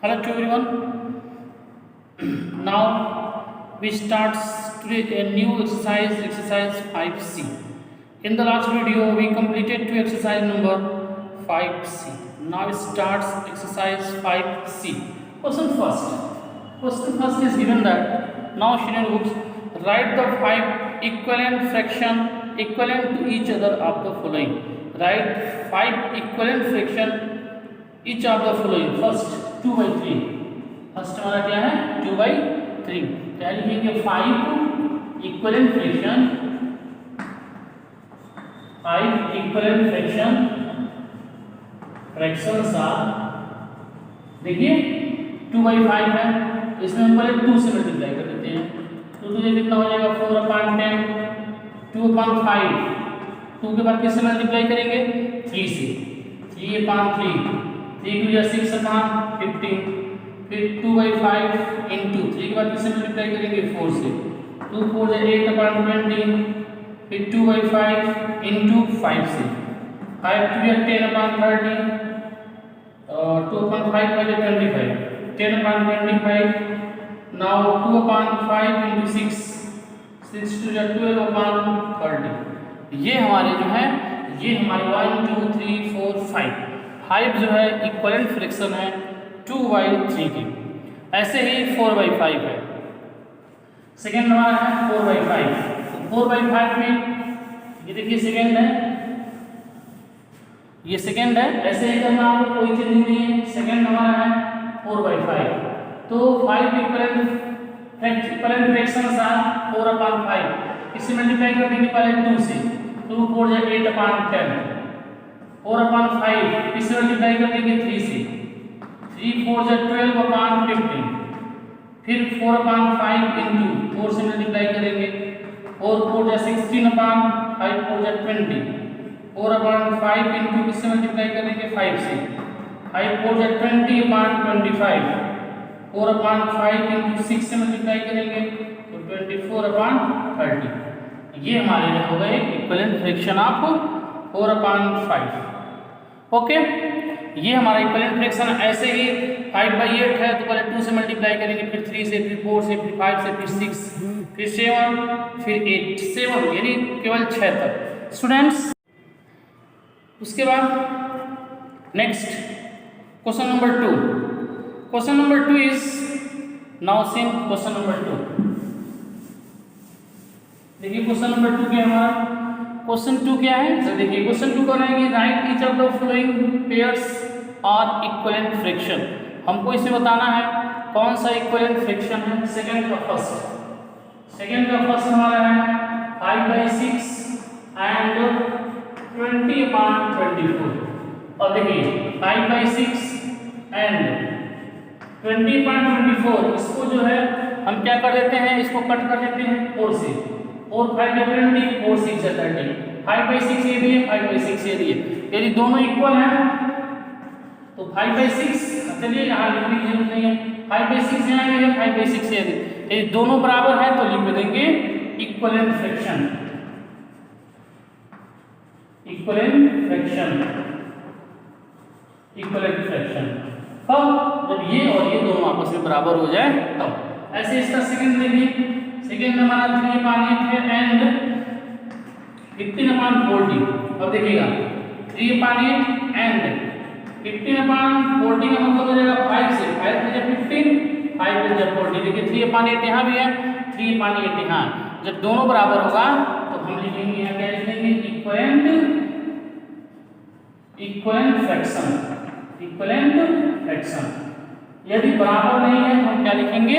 Hello to everyone. Now we start today a new exercise 5C. In the last video, we completed to exercise number 5C. Now it starts exercise 5C. Question first is given that now student books write the five equivalent fraction equivalent to each other of the following. Write five equivalent fraction each of the following. First 2/3. First हमारा क्या है 2/3. क्या लिखेंगे 5 equivalent fraction fractions are, देखिए 2/5 है, इसमें हम पहले 2 से मल्टीप्लाई कर देते हैं तो तुझे कितना हो जाएगा 4/10. 2/5 2 के बाद किससे मल्टीप्लाई करेंगे 3 से. 3/3 3 2 या 6/15. फिर 2/5 इंटू 3 के बाद किससे मल्टीप्लाई करेंगे 4 से. 2 4 8/20. फिर 2/5 इंटू 5 से. 5 2 या 10/30 और 2/5 by 25. 10/25. नाउ 2/5 इंटू 6 6 2 या 12/30. ये हमारे जो है ये हमारे 1 2 3 4 5 जो है इक्विवेलेंट फ्रैक्शन है 2/3 की. ऐसे ही 4/5 है. सेकेंड हमारा है 4/5. तो 4/5 में ये देखिए सेकेंड है, ये सेकेंड है. ऐसे ही करना आपको, कोई चेंज नहीं है. सेकेंड हमारा है 4/5. तो 5 इक्विवेलेंट फ्रैक्शंस आर 4/5. इसे मल्टीप्लाई कर देंगे पहले 2 से. 2 4 8/10. 4/5 इसे मल्टीप्लाई कर देंगे 3 से. 3 4 12/15. फिर 4/5 इंटू 4 से मल्टीप्लाई करेंगे. 4 4 16/5 4 20. 4/5 इंटू किससे मल्टीप्लाई करेंगे 5 से. 5 4 20/25. 4/5 इंटू 6 से मल्टीप्लाई करेंगे तो 24/30. ये हमारे जो हो गए इक्विवेलेंट फ्रैक्शन ऑफ 4/5. ओके, ये हमारा इक्विवेलेंट फ्रैक्शन. ऐसे ही 5/8 है तो पहले 2 से मल्टीप्लाई करेंगे, फिर 3 से, फिर 4 से, फिर 5 से, फिर 6, फिर 7, फिर 8. 7 यानी केवल 6 तक स्टूडेंट्स. उसके बाद next question number 2. Question number 2 is now scene question number 2. देखिए क्वेश्चन नंबर 2 क्या है हमारा. क्वेश्चन 2 क्या है, तो देखिए क्वेश्चन 2 कराएंगे right each of the following pairs are equivalent fraction. हमको इसमें बताना है कौन सा इक्विवेलेंट फ्रैक्शन है. सेकंड का फर्स्ट हमारा है 5/6 एंड 20/24. और देखिए 5/6 एंड 20/24 इसको जो है हम क्या कर देते हैं, इसको कट कर देते हैं 4 से. 4 5 या 20, 4 6 या 30. 5/6 ये भी है, 5/6 ये भी है. यदि दोनों इक्वल हैं तो 5/6, चलिए यहाँ लिखने की जरूरत नहीं है. 5/6 यहाँ भी है, 5/6 ये भी. यदि दोनों बराबर है तो लिख देंगे इक्विवेलेंट फ्रैक्शन. कब, जब ये और ये दोनों आपस में बराबर हो जाए तब. ऐसे इसका सेकंड देखिए. सेकंड हमारा 3/8 है एंड 15/40. अब देखिएगा 3/8 एंड 15/40 का मतलब हो जाएगा 5 से. 5 से 15, 5 से 40. देखिए 3/8 यहाँ भी है, 3/8 यहाँ. जब दोनों बराबर होगा तो हम लिखेंगे यहाँ क्या लिखेंगे इक्विवेलेंट फ्रैक्शन. यदि बराबर नहीं है तो हम क्या लिखेंगे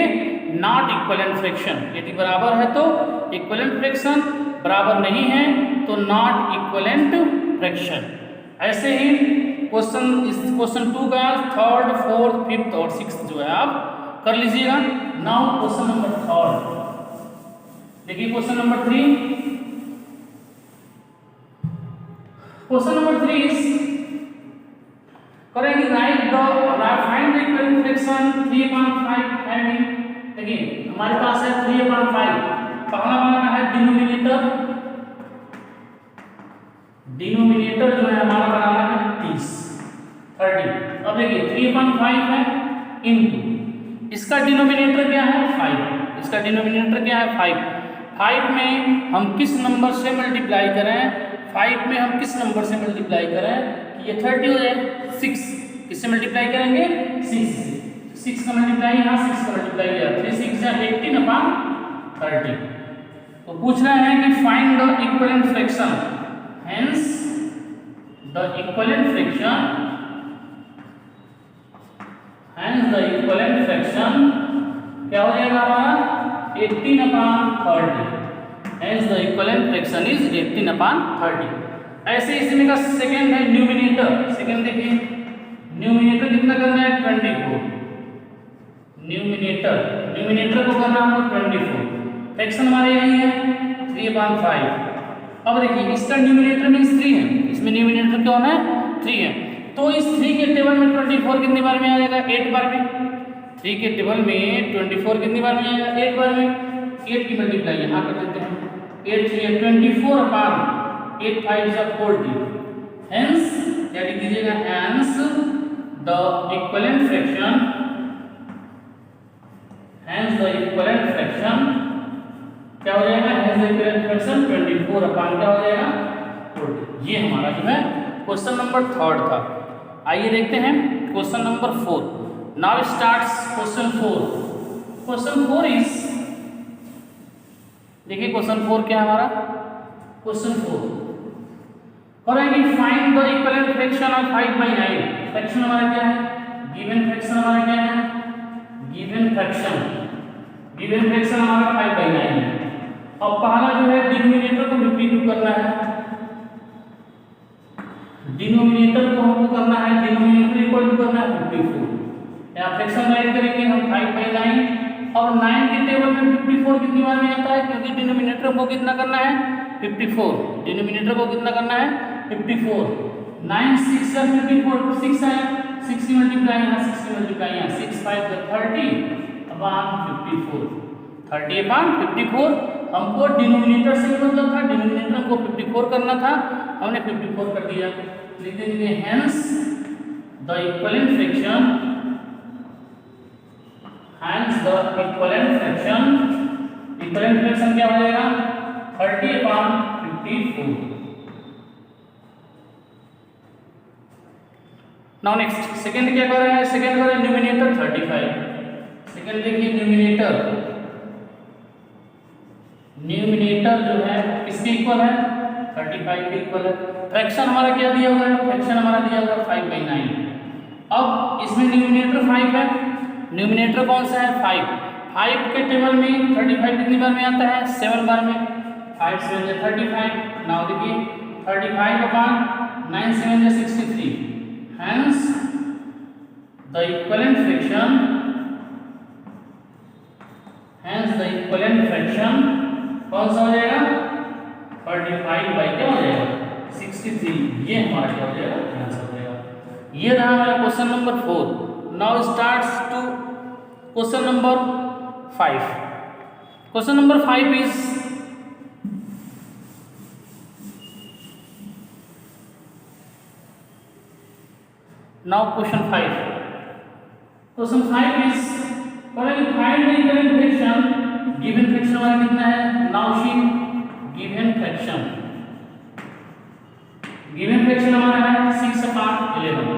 नॉट इक्विवेलेंट फ्रैक्शन. यदि बराबर है तो इक्विवेलेंट फ्रैक्शन, बराबर नहीं है तो नॉट इक्विवेलेंट फ्रैक्शन. ऐसे ही क्वेश्चन 2 का 3rd 4th 5th और 6th जो है आप कर लीजिएगा. Now question number 3. देखिए question number 3. Question number 3 is करेंगे find the equivalent fraction 3/5 having. देखिए हमारे पास है 3/5. पहला बनाना है डिनोमिनेटर जो है हमारा बनाना है 30. अब देखिए 3/5 है इनटू इसका डिनोमिनेटर क्या है 5, इसका डिनोमिनेटर क्या है 5। 5 में हम किस नंबर से मल्टीप्लाई करें, 5 में हम किस नंबर से मल्टीप्लाई करें कि ये 30 हो जाए, 6 किससे मल्टीप्लाई करेंगे 6 से, 6 का मल्टीप्लाई यहाँ 6 का मल्टीप्लाई किया 3 6 या 18/30। तो पूछ रहा है कि find the equivalent fraction, hence the equivalent fraction, hence the equivalent fraction क्या हो जाएगा हमारा 18/30, hence the equivalent fraction is 18/30। ऐसे इसमें का सेकंड है न्यूमिनेटर, सेकंड देखिए न्यूमिनेटर कितना करना है 24, न्यूमिनेटर को करना हमको 24, फ्रैक्शन हमारे यही है 3/5। अब देखिए इसका न्यूमिनेटर मींस 3 है, इसमें न्यूमिनेटर क्या होना है 3 है, तो इस 3 के टेबल में 24 कितनी बार में आ जाएगा 8 बार में, 3 के टेबल में 24 कितनी बार में आएगा 8 बार में, 8 की मल्टीप्लाई यहाँ कर देते हैं 8 3 24/8 5 is 40, हेंस क्या लिख दीजिएगा hence the equivalent fraction, hence the equivalent fraction क्या हो जाएगा, हेंस द इक्विवेलेंट फ्रैक्शन 24 क्या हो जाएगा 40। ये हमारा जो है क्वेश्चन नंबर 3 था। आइए देखते हैं question number 4। Now starts question 4। Question 4 is, देखिए क्वेश्चन 4 क्या है हमारा, क्वेश्चन 4 करेंगे find the equivalent fraction of 5/9। Fraction हमारा क्या है, गिवन फ्रैक्शन हमारा क्या है, गिवन फ्रैक्शन हमारा 5/9 है। अब पहला जो है डिनोमिनेटर को 52 करना है, डिनोमिनेटर को हमको करना है, डिनोमिनेटर इक्वल टू करना है 54, यहाँ फ्रैक्शन राइट करेंगे हम 5/9 और 9 के टेबल में 54 कितनी बार में आता है, क्योंकि डिनोमिनेटर को कितना करना है 54, डिनोमिनेटर को कितना करना है 54, 9 6 या 54 6 है, 6 की मल्टीप्लाई यहाँ 6 की मल्टीप्लाई यहाँ 6 5 30/54, 30/54 हमको डिनोमिनेटर से मतलब था, डिनोमिनेटर हमको 54 करना था, हमने 54 कर दिया। लिख देंगे hence the equivalent fraction, hence the equivalent fraction क्या हो जाएगा 30/54। नाउ नेक्स्ट सेकंड क्या कर रहे हैं, सेकंड कर रहे हैं न्यूमिनेटर 35। सेकंड देखिए न्यूमिनेटर जो है किसके इक्वल है 35 के इक्वल है। फ्रैक्शन हमारा क्या दिया हुआ है, फ्रैक्शन हमारा दिया हुआ है 5/9। अब इसमें न्यूमिनेटर 5 है, न्यूमिनेटर कौन सा है 5 के टेबल में 35 कितनी बार में आता है 7 बार में, 5 7 या 35। नाउ देखिए 35/9 7 या 63, hence the equivalent fraction, hence the equivalent fraction कौन सा हो जाएगा 35 बाई क्या हो जाएगा 63। ये हमारा क्या हो जाएगा आंसर हो जाएगा। ये रहा हमारा question number 4। Now starts to question number 5। Question number 5 is, now question 5 is करेंगे find the equivalent fraction, given fraction हमारा कितना है, नाउ शी गिवन फ्रैक्शन हमारा है 6/11।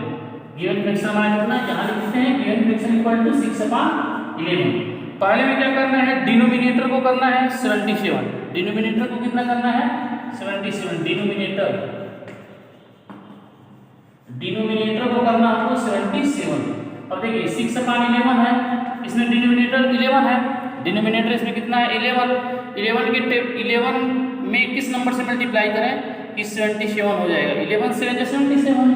गिवन फ्रैक्शन हमारा कितना है, यहाँ लिखते हैं गिवन फ्रैक्शन इक्वल टू 6/11। पहले में क्या करना है, डिनोमिनेटर को करना है 77, डिनोमिनेटर को कितना करना है 77, डिनोमिनेटर को करना हमको 77। अब देखिए 6/11 है, इसमें डिनोमिनेटर 11 है, डिनोमिनेटर इसमें कितना है 11 में किस नंबर से मल्टीप्लाई करें कि 77 हो जाएगा, 11 7 या 77,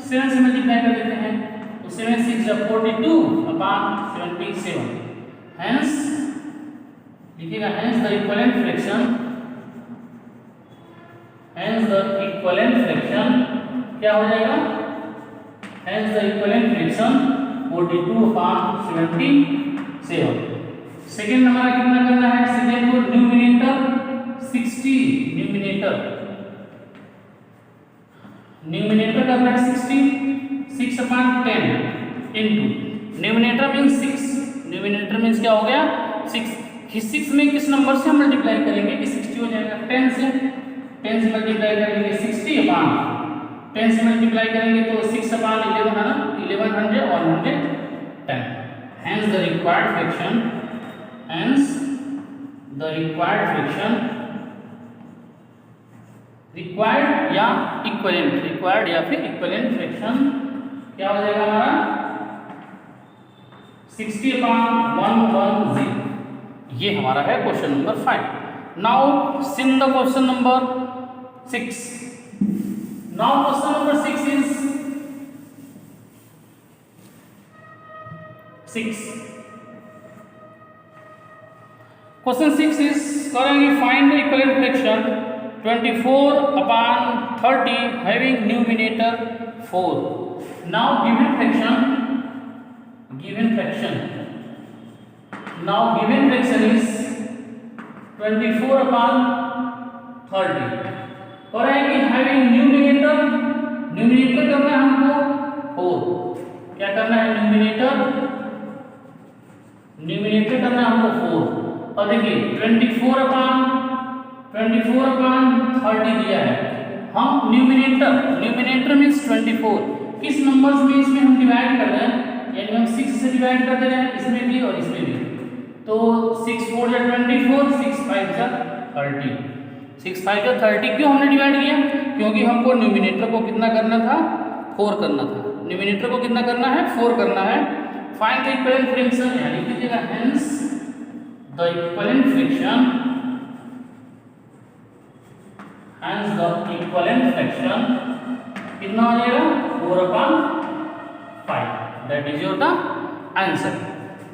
7 से मल्टीप्लाई कर देते हैं तो 7 6 42/77। हेंस लिखिएगा हेंस द इक्विवेलेंट फ्रैक्शन क्या हो जाएगा, hence the equivalent fraction 42/77। Second हमारा कितना करना है, सेकेंड को न्यूमिनेटर 60, न्यूमिनेटर करना है 60, 6/10 into numerator means 6, numerator means क्या हो गया 6। 6 में किस नंबर से हम मल्टीप्लाई करेंगे कि 60 हो जाएगा 10 से, 10 से मल्टीप्लाई करेंगे 60 अपॉन 10 से मल्टीप्लाई करेंगे तो 6 अपॉन 11 है ना, 1100 और 110। Hence the required fraction, hence the required fraction, required या equivalent, required या फिर equivalent fraction क्या हो जाएगा हमारा 60 अपॉन 110। ये हमारा है question number 5। Now since the question number 6। Now question number 6 is 6। Question 6 is करेंगे find the equivalent fraction 24 upon 30 having numerator 4। Now given fraction now given fraction is 24 upon 30 और है कि having numerator करना है हमको 4। क्या करना है न्यूमिनेटर करना है हमको 4। और देखिए 24 अपॉन 30 दिया है। हम न्यूमिनेटर मीन्स 24 किस नंबर्स में इसमें हम डिवाइड कर रहे हैं, यानी हम 6 से डिवाइड कर दे रहे हैं इसमें भी और इसमें भी। तो 6 4 जा 24, 6 5 जा 30, 6 5 जा 30। क्यों हमने डिवाइड किया, क्योंकि हमको न्यूमिनेटर को कितना करना था 4 करना था। न्यूमिनेटर को कितना करना है 4 करना है। फाइंड द इक्विवेलेंट फ्रैक्शन, यानी लिख दीजिएगा hence the equivalent fraction, hence the equivalent fraction कितना हो जाएगा 4 upon 5। That is your the answer.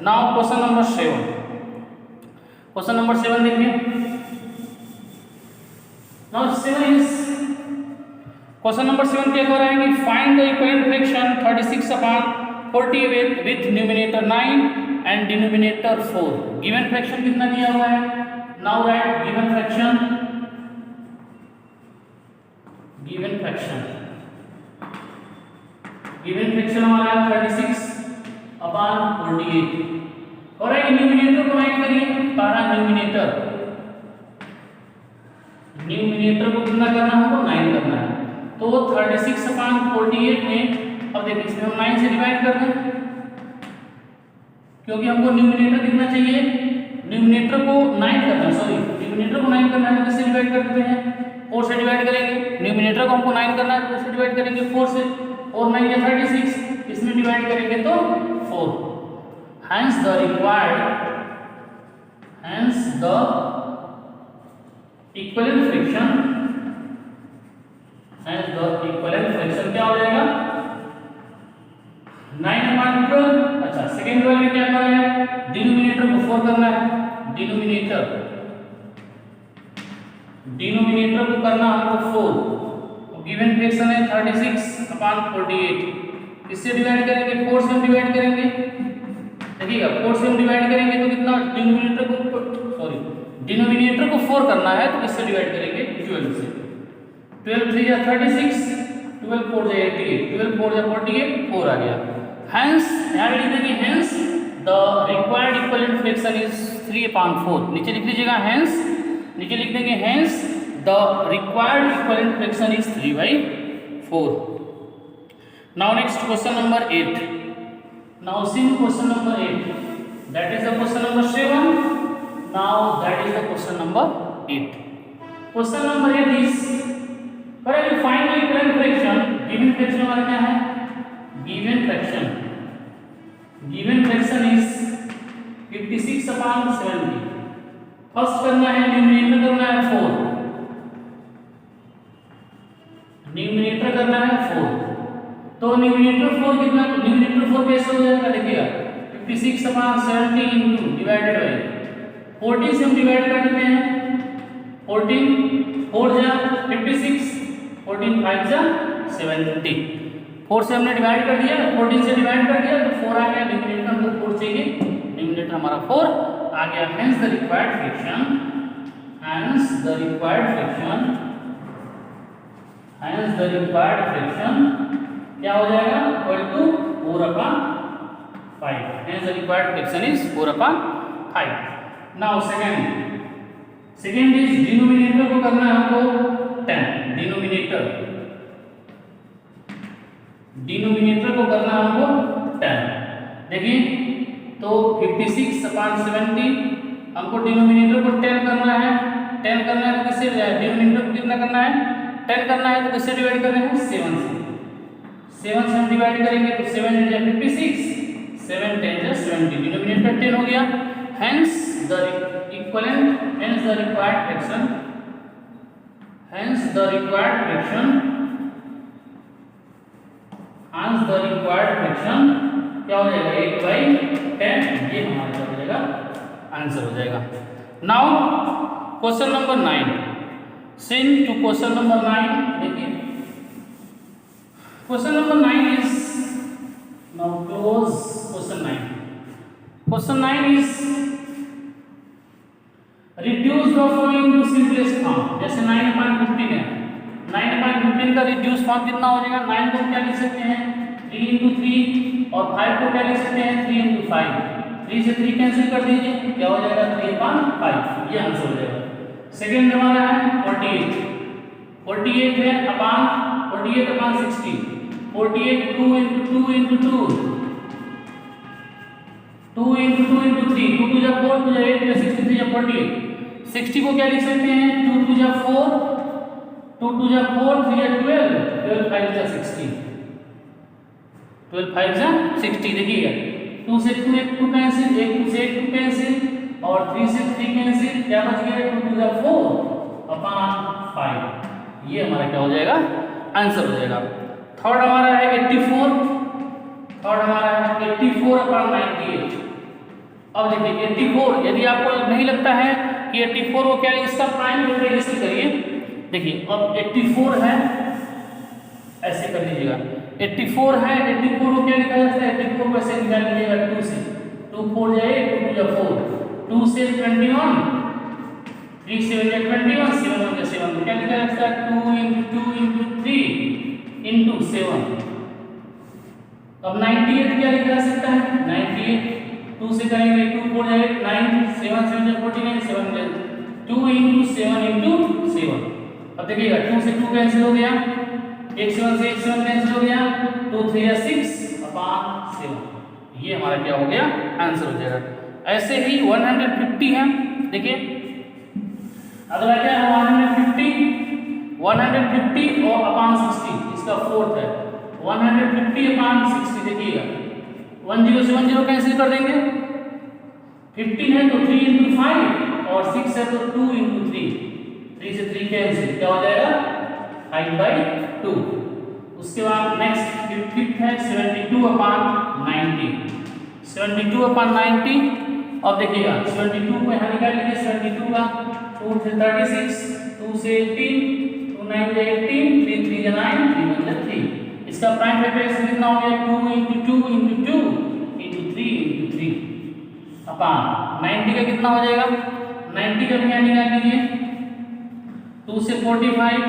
Now question number 7. Question number 7 देखिए। Now 7 is question number 7 क्या कह रहा है कि find the equivalent fraction 36 upon 40 with numerator 9 and denominator 4। Given fraction कितना दिया हुआ है। Now write given fraction हमारा 36 अपॉन 48 और एक न्यूमिनेटर को फाइंड करिए। पहला न्यूमिनेटर को कितना करना है हमको 9 करना है। तो 36 अपॉन 48 में अब देखिए इसमें हम 9 से डिवाइड कर दें, क्योंकि हमको न्यूमिनेटर कितना चाहिए, न्यूमिनेटर को 9 करना है, सॉरी न्यूमिनेटर को 9 करना है तो किससे डिवाइड कर देते हैं 4 से डिवाइड करेंगे। न्यूमिनेटर को हमको 9 करना है तो किससे डिवाइड करेंगे 4 से, और 9 या 36 इसमें डिवाइड करेंगे तो 4। hence the equivalent fraction क्या हो जाएगा 9 upon 12। अच्छा सेकेंड वाले में क्या करना है, डिनोमिनेटर को 4 करना है। डिनोमिनेटर को करना हमको 4। गिवन फ्रैक्शन है 36 अपॉन 48, इससे डिवाइड करेंगे 4 से हम डिवाइड करेंगे। देखिएगा 4 से हम डिवाइड करेंगे तो कितना डिनोमिनेटर को 4 करना है तो किससे डिवाइड करेंगे 12 से। 12 3 जा 36, 12 4 जा 88, 12 4 जा 48, 4 आ गया। हेंस यहाँ पे लिख देंगे hence the required equivalent fraction is 3 upon 4। नीचे लिख लीजिएगा हेंस, नीचे लिख देंगे hence the required equivalent fraction is 3/4। now next question number 8। now see question number 8, that is the question number 7। now that is the question number 8। question number 8 is करेंगे find the equivalent fraction। given fraction हमारा क्या है, given fraction is 56 upon 70। First करना है numerator करना है 4, numerator करना है 4। तो न्यूमिनेटर 4 कितना, न्यूमिनेटर 4 कैसे हो जाएगा देखिएगा 56 अपॉन 70 इनटू डिवाइडेड बाय 14 से हम डिवाइड कर देते हैं। 14 4 जा 56, 14 5 जा 70। 4 से हमने डिवाइड कर दिया, 14 से डिवाइड कर दिया तो 4 आ गया। न्यूमिनेटर हमको 4 चाहिए, न्यूमिनेटर हमारा 4 आ गया। हेंस द रिक्वायर्ड फ्रैक्शन, क्या हो जाएगा equal to 4 upon 5. Hence the required fraction is 4/5. Now second is denominator को करना है हमको 10. डिनोमिनेटर को करना है हमको 10. देखिए तो 56/70 हमको डिनोमिनेटर को 10 करना है. 10 करना है तो किससे डिनोमिनेटर को कितना करना है 10 करना है तो किससे डिवाइड कर रहे हैं 7 से. 7 से हम डिवाइड करेंगे तो 7 × 56 7 × 10 = 70. डिनोमिनेटर 10 हो गया. Hence the equivalent, hence the required fraction क्या हो जाएगा 8/10. ये हमारा क्या हो जाएगा आंसर हो जाएगा. Now question number 9. Sing to question number 9. देखिए question number 9 is now close. Question 9 is reduce the following to simplest form. जैसे 9/15 है. 9/15 का रिड्यूस फॉर्म कितना हो जाएगा. 9 को क्या लिख सकते हैं 3 × 3 और 5 को क्या लिख सकते हैं 3 × 5. 3 से 3 कैंसिल कर दीजिए. क्या हो जाएगा 3/5. ये आंसर हो जाएगा. सेकेंड हमारा है 48. 48 है अपान 48/60. 48 2 × 2 × 2 2 × 2 × 3. 2 2 = 4, 2 × 8 = 63 = 48. 60 को क्या लिख सकते हैं 2 2 = 4, 2 2 = 4, 3 = 12, 12 5 = 60. 12 5 = 60. देखिएगा 2 से 2 1 2 कैंसिल, 1 2 से 1 2 कैंसिल और 3 से 3 कैंसिल. क्या बच गया 2 2 = 4/5. ये हमारा क्या हो जाएगा आंसर हो जाएगा. थर्ड हमारा है 84. थर्ड हमारा है 84/98. अब देखिए 84 यदि आपको नहीं लगता है कि 84 को क्या इसका प्राइम फैक्टराइजेशन करिए. देखिए अब 84 है ऐसे कर लीजिएगा. 84 है 84 को क्या लिखा जाता है 84 को ऐसे निकाल लीजिएगा 2 से. 2 4 जाए 2 2 = 4. 2 से 21, 3 7 = 21, 7 1 = 7. क्या लिखा जाता है 2 × 2 × 3 × 7. अब 98 क्या लिखा जा सकता है 98. 2 से करेंगे 2 4 जाए 9, 7 7 = 49, 7 2 × 7 × 7. अब देखिएगा 2 से 2 कैंसिल हो गया, 1 7 से 1 7 कैंसिल हो गया, 2 3 = 6/7. ये हमारा क्या हो गया आंसर हो जाएगा. ऐसे ही 150 है. देखिए अगला क्या है 150 और अपान 60. इसका फोर्थ है 150/60. देखिएगा 10 से 10 कैंसिल कर देंगे. 15 है तो 3 × 5 और 6 है तो 2 × 3. 3 से 3 कैंसिल. क्या हो जाएगा 5/2. उसके बाद नेक्स्ट फिफ्थ है 72/90. 72/90. अब देखिएगा 72 को यहाँ निकाल लीजिए. 72 का 2 से 36, 2 से 18, 2 9 = 18, 3 3 = 9, 3 1 = 3. इसका प्राइम फैक्टराइजेशन कितना हो गया 2 × 2 × 2 × 3 × 3 अपान 90 का कितना हो जाएगा 90 का भी यहाँ निकाल लीजिए. 2 से 45,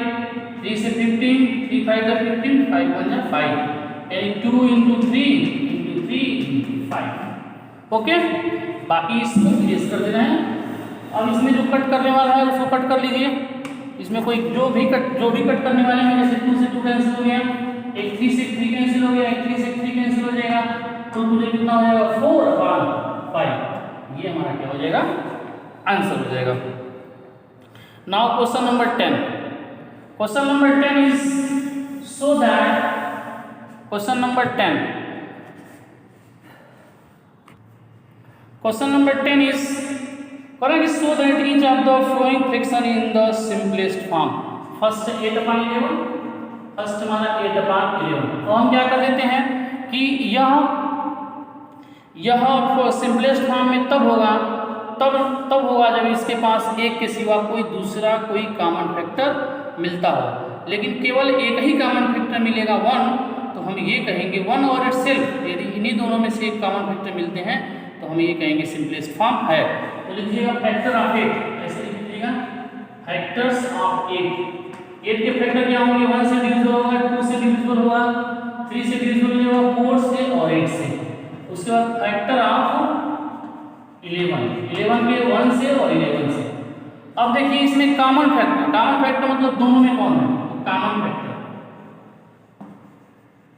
3 से 15, 3 5 = 15, 5 1 = 5. यानी 2 × 3 × 3 × 5. ओके बाकी इसको इरेज कर देना है. अब इसमें जो कट करने वाला है उसको कट कर लीजिए. इसमें कोई जो भी कट करने वाले हैं जैसे 2 से 2 कैंसिल हो गया, एक 3 से 3 कैंसिल हो गया, एक 3 से 3 कैंसिल हो जाएगा तो तुझे कितना हो जाएगा 4/5. ये हमारा क्या हो जाएगा आंसर हो जाएगा. Now question number 10. Question number 10 is so that question number 10 is correct so that each of the following fraction in the simplest form. First 8/11. First हमारा 8/11. तो हम क्या कर देते हैं कि यह सिंपलेस्ट फॉर्म में तब होगा जब इसके पास एक के सिवा कोई दूसरा कोई कॉमन फैक्टर मिलता हो. लेकिन केवल एक ही कॉमन फैक्टर मिलेगा 1 तो हम ये कहेंगे 1 और इटसेल्फ. यदि इन्हीं दोनों में से एक कॉमन फैक्टर मिलते हैं तो हम ये कहेंगे सिंपलेस्ट फॉर्म है. तो लिखिएगा फैक्टर ऑफ 8. ऐसे लिख लीजिएगा फैक्टर्स ऑफ 8. 8 के फैक्टर क्या होंगे 1 से डिविजिबल होगा, 2 से डिविजिबल होगा, 3 से डिविजिबल होगा, 4 से और 8 से. उसके उसके बाद फैक्टर ऑफ 11 के 1 से और 11 से। अब देखिए इसमें कॉमन फैक्टर मतलब दोनों में कौन है,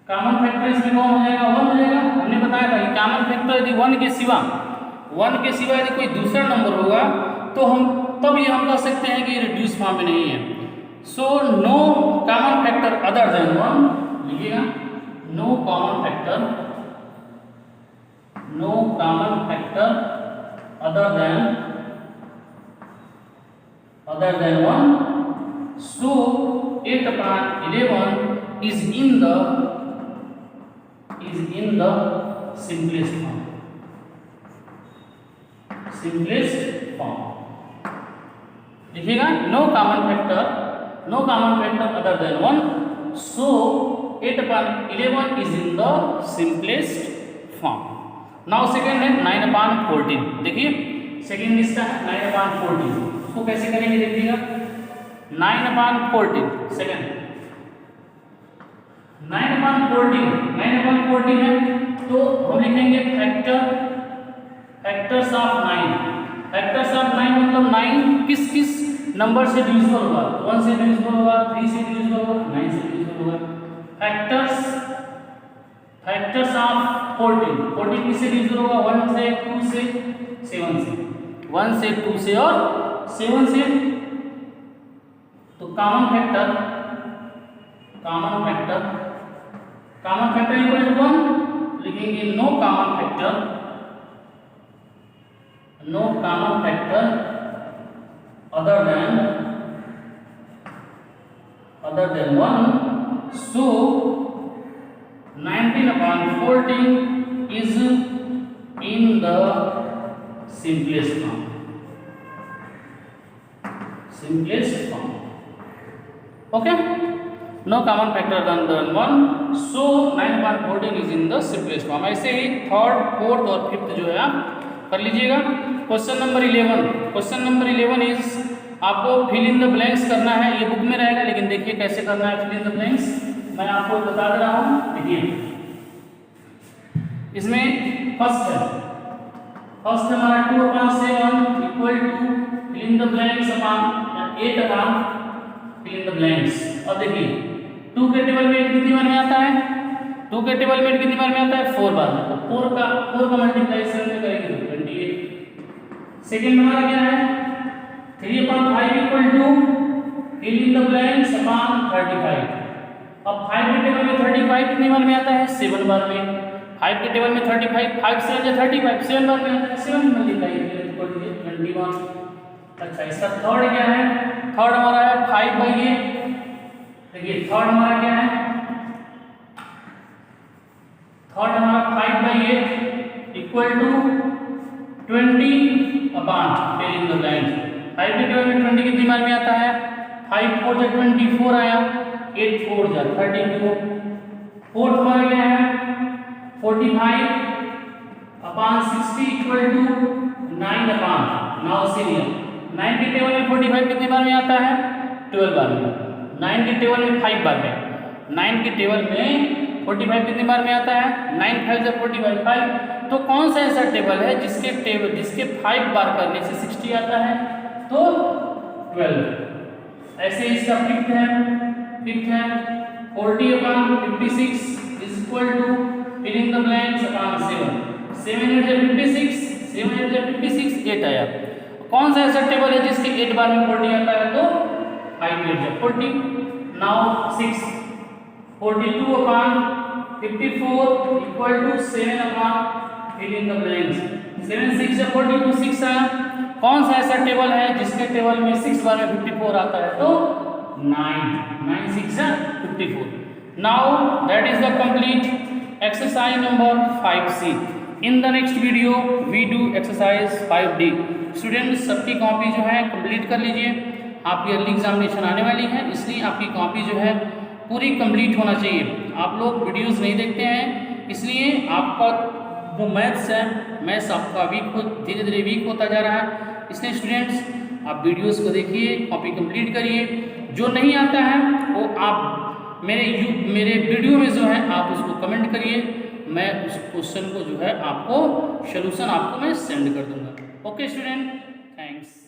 कॉमन फैक्टर इसमें कौन हो जाएगा, 1 हो जाएगा। हमने बताया था कि कॉमन फैक्टर यदि 1 के सिवा यदि कोई दूसरा नंबर होगा तो हम कह सकते हैं कि रिड्यूस फॉर्म में नहीं है। So no common factor other than 1, लिखिएगा no common factor other than 1, so 8/11 is in the simplest form। देखिएगा no common factor other than 1, so 8/11 is in the simplest form। Now second है 9/14। देखिए second इसका है 9/14, उसको कैसे करेंगे देखिएगा। 9/14 सेकेंड 9/14 है तो हम लिखेंगे फैक्टर्स ऑफ 9 मतलब 9 किस नंबर से डिविजिबल होगा, 1 से डिविजिबल होगा, 3 से डिविजिबल होगा, 9 से डिविजिबल होगा। फैक्टर्स ऑफ 14 किससे डिविजिबल होगा, 1 से, 2 से, 7 से, 1 से, 2 से और 7 से। तो कॉमन फैक्टर इक्वल टू 1, लिखेंगे no common factor other than 1, so 19/14 is in the simplest form। Okay, no common factor than 1, so 9/14 is in the simplest form। ऐसे ही थर्ड, फोर्थ और फिफ्थ जो है आप कर लीजिएगा। क्वेश्चन नंबर 11 इज आपको fill in the blanks करना है, ये बुक में रहेगा लेकिन देखिए कैसे करना है फिल इन द ब्लैंक्स, मैं आपको बता दे रहा हूँ। देखिए इसमें फर्स्ट हमारा 2/7 equal to fill in the blanks upon 8 fill in the blanks. अब देखिए 2 के टेबल में कितनी बार में आता है, 4 बार में, तो 4 का मल्टीप्लिकेशन में करेंगे तो 28। सेकंड हमारा क्या है 3/5 equal to fill in the blanks upon 35। अब 5 के टेबल में 35 कितनी बार में आता है, 7 बार में। 5 के टेबल में 35, 5 से 35 7 बार में आता है, 7 मल्टीप्लाई इक्वल टू 21। अच्छा इसका थर्ड क्या है, थर्ड हमारा है 5/8। देखिए थर्ड हमारा क्या है, थर्ड हमारा 5/8 equal to 20/5 in the blanks. 5 के टेबल में 20 कितनी बार में आता है, 5 4 जा 24 आया, 8 4 जा 32। फोर्थ हमारा क्या है 45/60 इक्वल टू 9/। नाउ सीनियर 9 के टेबल में 45 कितनी बार में आता है, 12 बार में। 9 के टेबल में 5 बार में, 9 के टेबल में 45 कितनी बार में आता है, 9 5 जा 45 5। तो कौन सा ऐसा टेबल है जिसके 5 बार करने से 60 आता है, तो 12। ऐसे इसका फिफ्थ है 40/56 is equal to fill in the blanks upon 7। 7 8 जा 56 8 आया। कौन सा ऐसा टेबल है जिसके 8 बार में 40 आता है, तो 5 8 जा 40। Now 6 42/54 equal to 7/, fill in the blanks. 7 6 जा 42 6 आया। कौन सा ऐसा टेबल है जिसके टेबल में 6 बार में 54 आता है, तो 9 6 जा 54। Now that is the complete exercise number 5C। In the next video we do exercise 5D। Students सबकी कॉपी जो है कंप्लीट कर लीजिए, आपकी अर्ली एग्जामिनेशन आने वाली है, इसलिए आपकी कॉपी जो है पूरी कंप्लीट होना चाहिए। आप लोग वीडियोस नहीं देखते हैं, इसलिए आपका जो मैथ्स है, मैथ्स आपका धीरे धीरे वीक होता जा रहा है। इसलिए स्टूडेंट्स आप वीडियोस को देखिए, कॉपी कंप्लीट करिए। जो नहीं आता है वो आप मेरे वीडियो में जो है आप उसको कमेंट करिए, मैं उस क्वेश्चन को जो है आपको सोल्यूशन आपको मैं सेंड कर दूंगा। Okay student, thanks.